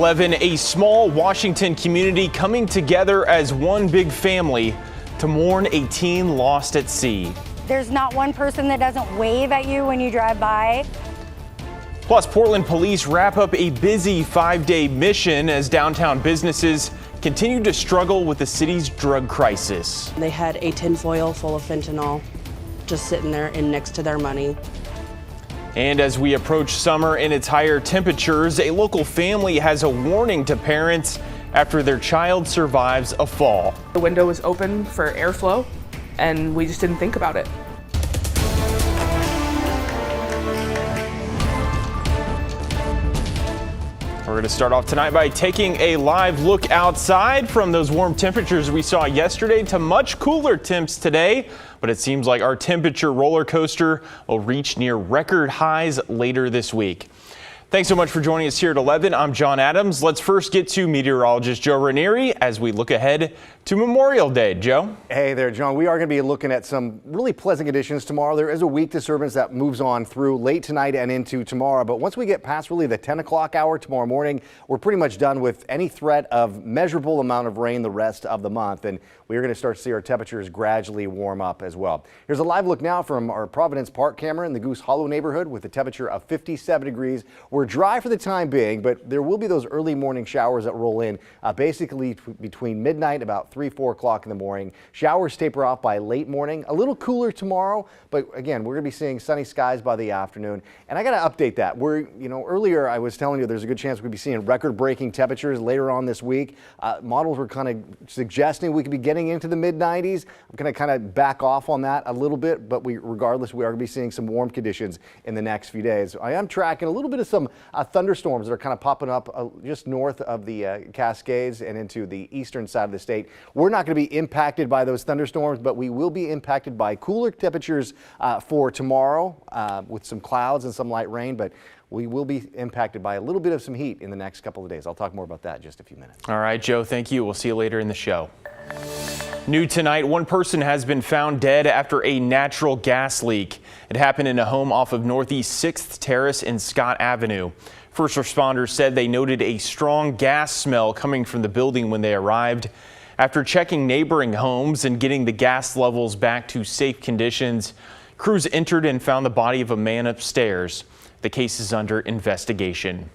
11, a small Washington community coming together as one big family to mourn a teen lost at sea. There's not one person that doesn't wave at you when you drive by. Plus, Portland police wrap up a busy 5-day mission as downtown businesses continue to struggle with the city's drug crisis. They had a tinfoil full of fentanyl just sitting there and next to their money. And as we approach summer and its higher temperatures, a local family has a warning to parents after their child survives a fall. The window was open for airflow, and we just didn't think about it. We're going to start off tonight by taking a live look outside from those warm temperatures we saw yesterday to much cooler temps today. But it seems like our temperature roller coaster will reach near record highs later this week. Thanks so much for joining us here at 11. I'm John Adams. Let's first get to meteorologist Joe Ranieri as we look ahead to Memorial Day. Joe? Hey there, John. We are going to be looking at some really pleasant conditions tomorrow. There is a weak disturbance that moves on through late tonight and into tomorrow. But once we get past really the 10 o'clock hour tomorrow morning, we're pretty much done with any threat of measurable amount of rain the rest of the month. And we're going to start to see our temperatures gradually warm up as well. Here's a live look now from our Providence Park camera in the Goose Hollow neighborhood with a temperature of 57 degrees. We're dry for the time being, but there will be those early morning showers that roll in basically between midnight, about 3-4 o'clock in the morning. Showers taper off by late morning. A little cooler tomorrow, but again, we're going to be seeing sunny skies by the afternoon. And I got to update that. Earlier I was telling you there's a good chance we'd be seeing record-breaking temperatures later on this week. Models were kind of suggesting we could be getting into the mid-90s. I'm going to kind of back off on that a little bit, but regardless, we are going to be seeing some warm conditions in the next few days. I am tracking a little bit of some thunderstorms that are kind of popping up just north of the Cascades and into the eastern side of the state. We're not going to be impacted by those thunderstorms, but we will be impacted by cooler temperatures for tomorrow with some clouds and some light rain, but we will be impacted by a little bit of some heat in the next couple of days. I'll talk more about that in just a few minutes. All right, Joe, thank you. We'll see you later in the show. New tonight, one person has been found dead after a natural gas leak. It happened in a home off of Northeast 6th Terrace and Scott Avenue. First responders said they noted a strong gas smell coming from the building when they arrived. After checking neighboring homes and getting the gas levels back to safe conditions, crews entered and found the body of a man upstairs. The case is under investigation.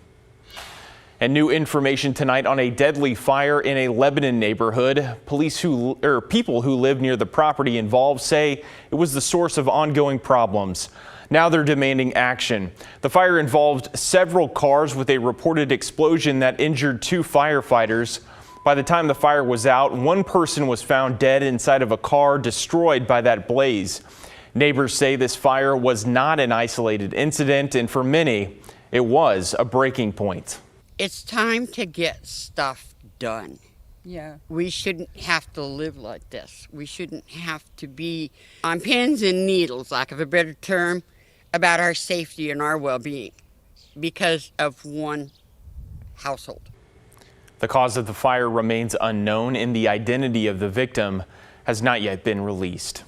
And new information tonight on a deadly fire in a Lebanon neighborhood. People who live near the property involved say it was the source of ongoing problems. Now they're demanding action. The fire involved several cars with a reported explosion that injured 2 firefighters. By the time the fire was out, one person was found dead inside of a car destroyed by that blaze. Neighbors say this fire was not an isolated incident, and for many, it was a breaking point. It's time to get stuff done. Yeah. We shouldn't have to live like this. We shouldn't have to be on pins and needles, lack of a better term, about our safety and our well-being because of one household. The cause of the fire remains unknown, and the identity of the victim has not yet been released.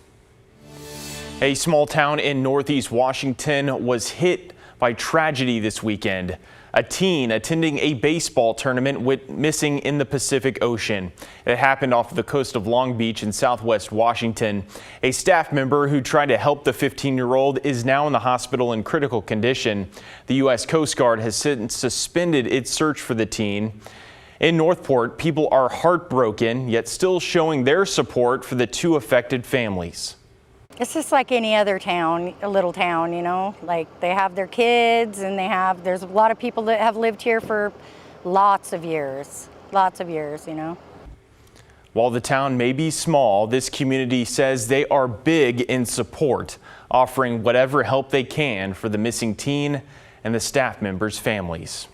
A small town in Northeast Washington was hit by tragedy this weekend. A teen attending a baseball tournament went missing in the Pacific Ocean. It happened off the coast of Long Beach in southwest Washington. A staff member who tried to help the 15-year-old is now in the hospital in critical condition. The U.S. Coast Guard has since suspended its search for the teen. In Northport, people are heartbroken, yet still showing their support for the 2 affected families. It's just like any other town, a little town, like they have their kids and there's a lot of people that have lived here for lots of years. While the town may be small, this community says they are big in support, offering whatever help they can for the missing teen and the staff members' families.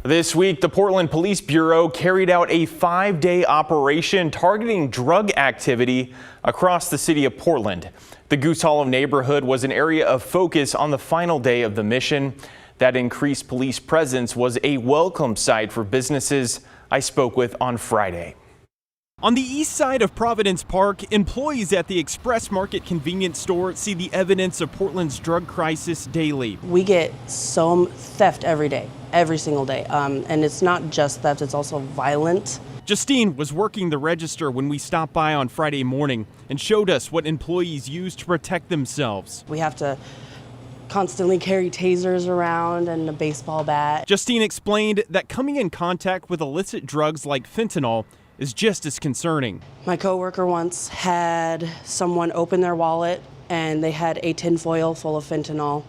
This week, the Portland Police Bureau carried out a 5-day operation targeting drug activity across the city of Portland. The Goose Hollow neighborhood was an area of focus on the final day of the mission. That increased police presence was a welcome sight for businesses I spoke with on Friday. On the east side of Providence Park, employees at the Express Market convenience store see the evidence of Portland's drug crisis daily. We get some theft every day, every single day. And it's not just theft, it's also violent. Justine was working the register when we stopped by on Friday morning and showed us what employees use to protect themselves. We have to constantly carry tasers around and a baseball bat. Justine explained that coming in contact with illicit drugs like fentanyl is just as concerning. My coworker once had someone open their wallet and they had a tinfoil full of fentanyl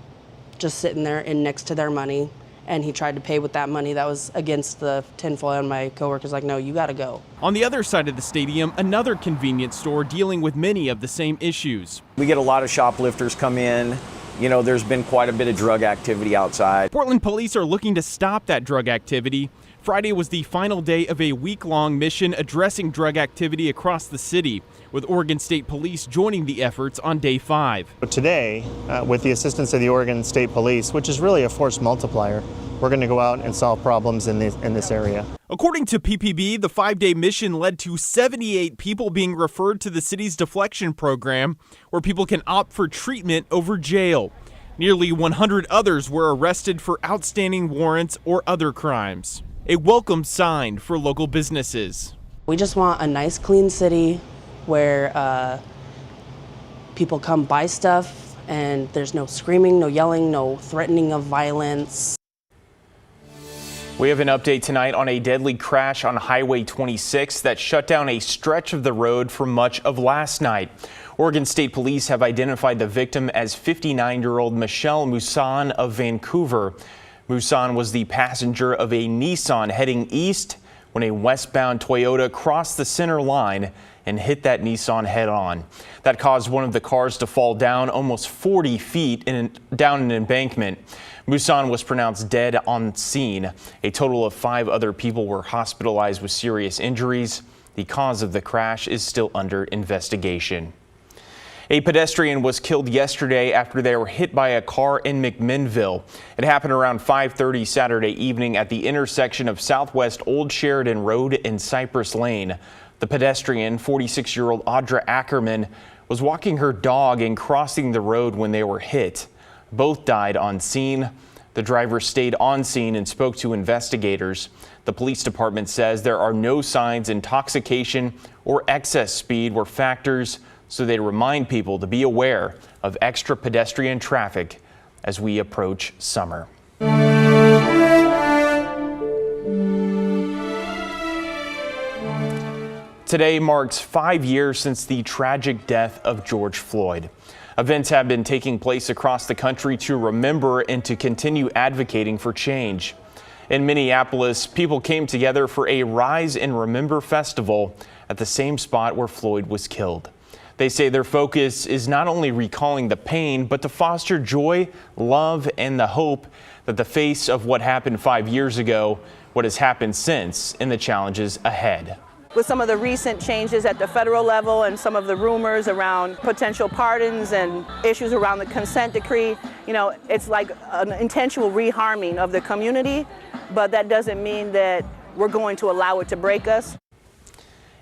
just sitting there in next to their money. And he tried to pay with that money that was against the tinfoil, and my coworker's like, no, you gotta go. On the other side of the stadium, another convenience store dealing with many of the same issues. We get a lot of shoplifters come in. You know, there's been quite a bit of drug activity outside. Portland police are looking to stop that drug activity. Friday was the final day of a week-long mission addressing drug activity across the city, with Oregon State Police joining the efforts on day 5. Today, with the assistance of the Oregon State Police, which is really a force multiplier, we're going to go out and solve problems in this area. According to PPB, the 5-day mission led to 78 people being referred to the city's deflection program, where people can opt for treatment over jail. Nearly 100 others were arrested for outstanding warrants or other crimes. A welcome sign for local businesses. We just want a nice, clean city where people come buy stuff and there's no screaming, no yelling, no threatening of violence. We have an update tonight on a deadly crash on Highway 26 that shut down a stretch of the road for much of last night. Oregon State Police have identified the victim as 59-year-old Michelle Moussan of Vancouver. Moussan was the passenger of a Nissan heading east when a westbound Toyota crossed the center line and hit that Nissan head-on. That caused one of the cars to fall down almost 40 feet down an embankment. Moussan was pronounced dead on scene. A total of 5 other people were hospitalized with serious injuries. The cause of the crash is still under investigation. A pedestrian was killed yesterday after they were hit by a car in McMinnville. It happened around 5:30 Saturday evening at the intersection of Southwest Old Sheridan Road and Cypress Lane. The pedestrian, 46-year-old Audra Ackerman, was walking her dog and crossing the road when they were hit. Both died on scene. The driver stayed on scene and spoke to investigators. The police department says there are no signs intoxication or excess speed were factors, so they remind people to be aware of extra pedestrian traffic as we approach summer. Today marks 5 years since the tragic death of George Floyd. Events have been taking place across the country to remember and to continue advocating for change. In Minneapolis, people came together for a Rise and Remember festival at the same spot where Floyd was killed. They say their focus is not only recalling the pain, but to foster joy, love, and the hope that the face of what happened 5 years ago, what has happened since, and the challenges ahead. With some of the recent changes at the federal level and some of the rumors around potential pardons and issues around the consent decree, you know, it's like an intentional reharming of the community, but that doesn't mean that we're going to allow it to break us.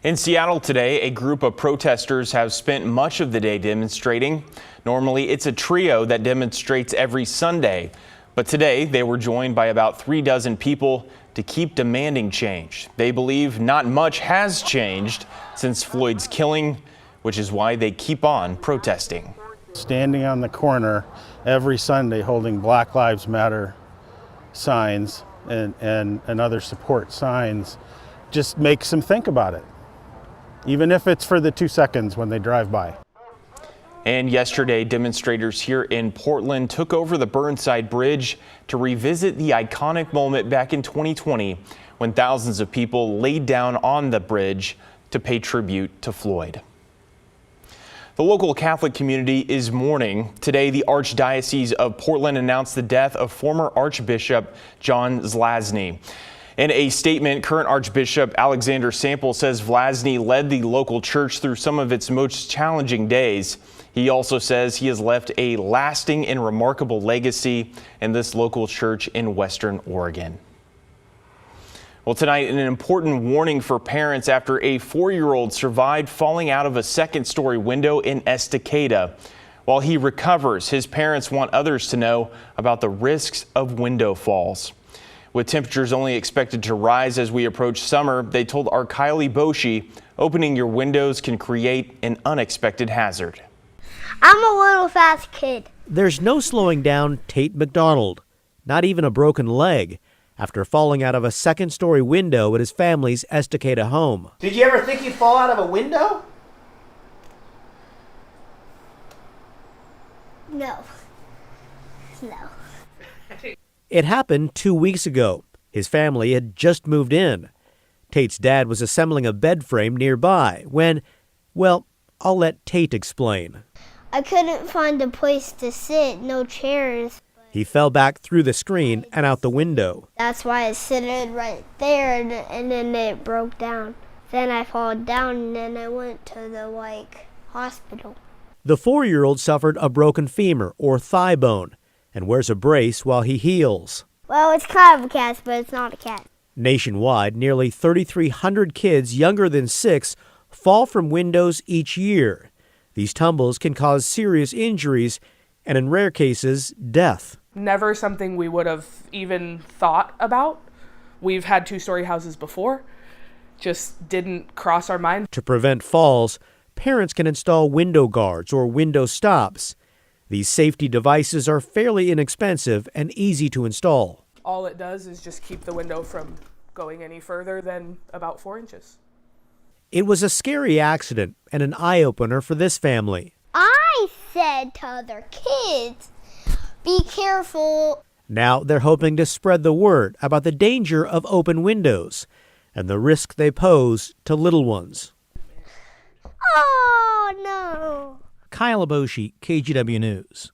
In Seattle today, a group of protesters have spent much of the day demonstrating. Normally, it's a trio that demonstrates every Sunday, but today they were joined by about 36 people to keep demanding change. They believe not much has changed since Floyd's killing, which is why they keep on protesting. Standing on the corner every Sunday holding Black Lives Matter signs and other support signs just makes them think about it, even if it's for the 2 seconds when they drive by. And yesterday, demonstrators here in Portland took over the Burnside Bridge to revisit the iconic moment back in 2020 when thousands of people laid down on the bridge to pay tribute to Floyd. The local Catholic community is mourning. Today, the Archdiocese of Portland announced the death of former Archbishop John Zlazny. In a statement, current Archbishop Alexander Sample says Vlasny led the local church through some of its most challenging days. He also says he has left a lasting and remarkable legacy in this local church in Western Oregon. Well, tonight, an important warning for parents after a 4-year-old survived falling out of a second-story window in Estacada. While he recovers, his parents want others to know about the risks of window falls. With temperatures only expected to rise as we approach summer, they told archbishop opening your windows can create an unexpected hazard. I'm a little fast kid. There's no slowing down Tate McDonald, not even a broken leg, after falling out of a second-story window at his family's Estacada home. Did you ever think you'd fall out of a window? No. It happened 2 weeks ago. His family had just moved in. Tate's dad was assembling a bed frame nearby when, well, I'll let Tate explain. I couldn't find a place to sit, no chairs. He fell back through the screen and out the window. That's why I sitting right there, and then it broke down. Then I fall down, and then I went to the, hospital. The 4-year-old suffered a broken femur or thigh bone and wears a brace while he heals. Well, it's kind of a cast, but it's not a cast. Nationwide, nearly 3,300 kids younger than 6 fall from windows each year. These tumbles can cause serious injuries and, in rare cases, death. Never something we would have even thought about. We've had 2-story houses before. Just didn't cross our mind. To prevent falls, parents can install window guards or window stops. These safety devices are fairly inexpensive and easy to install. All it does is just keep the window from going any further than about 4 inches. It was a scary accident and an eye-opener for this family. I said to other kids, be careful. Now they're hoping to spread the word about the danger of open windows and the risk they pose to little ones. Oh, no. Kyle Aboshi, KGW News.